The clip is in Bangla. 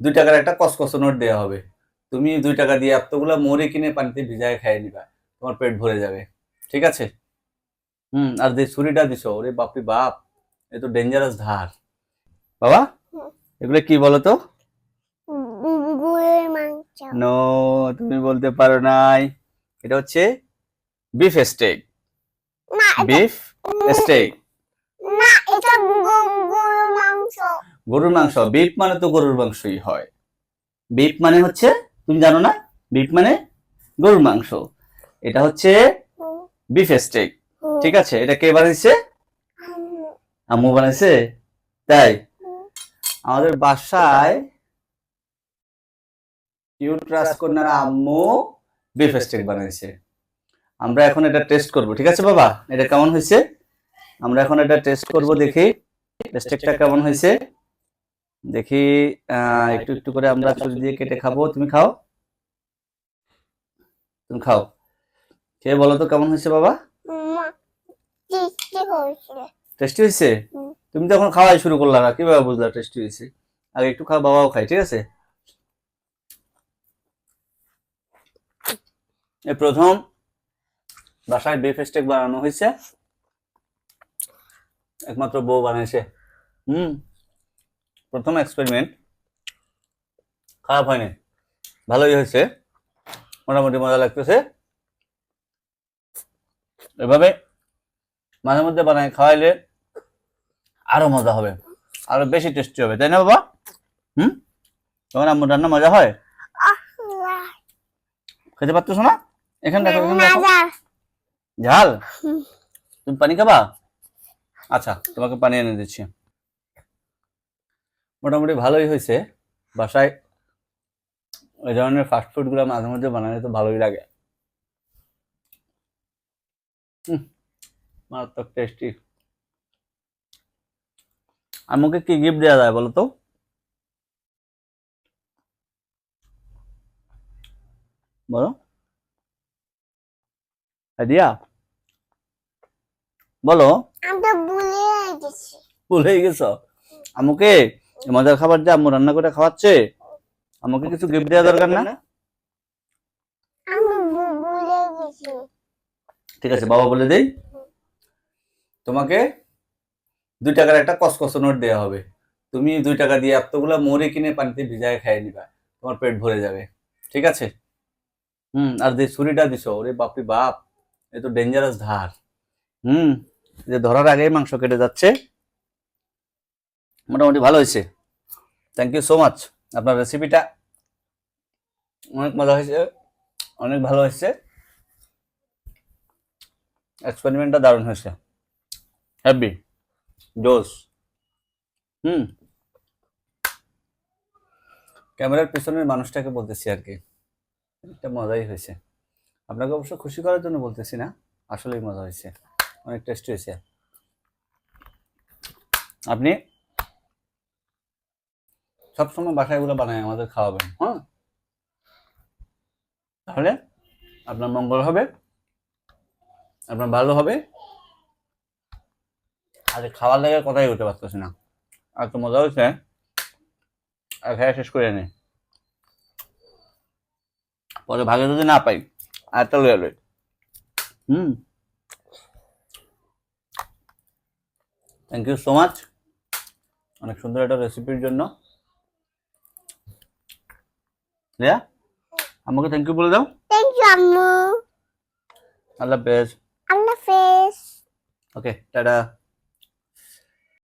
2 টাকার একটা কসকস নোট দেওয়া হবে। তুমি 2 টাকা দিয়ে এতগুলা মুড়ি কিনে পানিতে ভিজায় খাইয়ে নিবা, তোমার পেট ভরে যাবে। ঠিক আছে? আর যে ছুরিটা দিছো, ওরে বাপরে বাপ, এ তো ডেঞ্জারাস ধার। বাবা, এগুলো কি বলো তো? গরুর মাংস। নো, তুমি বলতে পারো নাই। এটা হচ্ছে বিফ স্টেক। না, বিফ স্টেক। না, এটা গরুর মাংস। গরুর মাংস। বিফ মানে তো গরুর মাংসই হয়। বিফ মানে হচ্ছে, তুমি জানো না? বিফ মানে গরুর মাংস। এটা হচ্ছে বিফ স্টেক। ঠিক আছে? এটা কে বানাইছে? আম্মু বানাইছে? তাই? আমাদের বাসায় কিউট রাজকন্যার আম্মু বিফ স্টেক বানাইছে। আমরা এখন এটা টেস্ট করব। ঠিক আছে বাবা? এটা কেমন হয়েছে? আমরা এখন এটা টেস্ট করব, দেখি স্টেকটা কেমন হয়েছে। দেখি, একটু একটু করে আমরা ছুরি দিয়ে কেটে খাবো। তুমি খাও, তুমি খাও। খেয়ে বলো তো কেমন হয়েছে বাবা? টেস্টি হয়েছে? তুমি তো এখন খাওয়াই শুরু করলা না, কিভাবে বুঝলা টেস্টি হয়েছে? আগে একটু খাও, বাবাও খাই। ঠিক আছে? এই প্রথম বাসায় বিফ স্টেক বানানো হয়েছে, একমাত্র বউ বানাইছে। প্রথম এক্সপেরিমেন্ট, খারাপ হয়নি, ভালোই হয়েছে, মোটামুটি মজা লাগতেছে। এভাবে মাঝে মধ্যে বানায় খাওয়াইলে আরো মজা হবে, আরো বেশি টেস্টি হবে, তাই না বাবা? তোমার আম্মুর রান্না মজা হয়? খেতে পারতেছো না? এখানে দেখো, এখানে দেখো। ঝাল? তুমি পানি খাবা? আচ্ছা, তোমাকে পানি এনে দিচ্ছি। মোটামুটি ভালোই হয়েছে। বাসায় ওই ধরনের ফাস্টফুড গুলো মাঝে মধ্যে বানালে তো ভালোই লাগে। মারাত্মক টেস্টি। আম্মুকে কি গিফট দেওয়া যায় বলো তো? বলো, দিয়া বলো। ভুলে গেছো? আম্মুকে মজার খাবার যে আম্মু রান্না করে খাওয়াচ্ছে, আম্মুকে কিছু গিফট দেওয়া দরকার না? ঠিক আছে, বাবা বলে দেই। তোমাকে 2 টাকার একটা কসকস নোট দেওয়া হবে। তুমি 2 টাকা দিয়ে এতগুলা মুড়ি কিনে পানিতে ভিজায় খাইয়ে নিবা, তোমার পেট ভরে যাবে। ঠিক আছে? আর যে ছুরিটা দিছো, ওরে বাপরে বাপ, এ তো ডেঞ্জারাস ধার। যে ধরার আগেই মাংস কেটে যাচ্ছে। মোটামুটি ভালো হয়েছে। Thank you so much. আপনার রেসিপিটা অনেক মজা হয়েছে, অনেক ভালো হয়েছে। এক্সপেরিমেন্টটা দারুণ হয়েছে, হ্যাপি জোস। ক্যামেরার পিছনের মানুষটাকে বলতেছি আর কি, এটা মজাই হয়েছে। আপনাকে অবশ্য খুশি করার জন্য বলতেছি না, আসলেই মজা হয়েছে, অনেক টেস্টি হয়েছে। আপনি সবসময় বাসায় এগুলো বানায় আমাদের খাওয়াবেন, হ্যাঁ? তাহলে আপনার মঙ্গল হবে, আপনার ভালো হবে। আজ খাওয়ার লাগে কথাই বলতে পারতেছি না, আর তো মজা হয়েছে। আর খেয়ে শেষ করে নে, পরে ভাগে যদি না পাই আর একটা লয়ে লই। থ্যাংক ইউ সো মাচ অনেক সুন্দর একটা রেসিপির জন্য। রিয়া, আমাকে থ্যাংক ইউ বলে দাও। থ্যাংক ইউ আম্মু। আল্লাহ হাফেজ। আল্লাহ হাফেজ। ওকে, টাটা।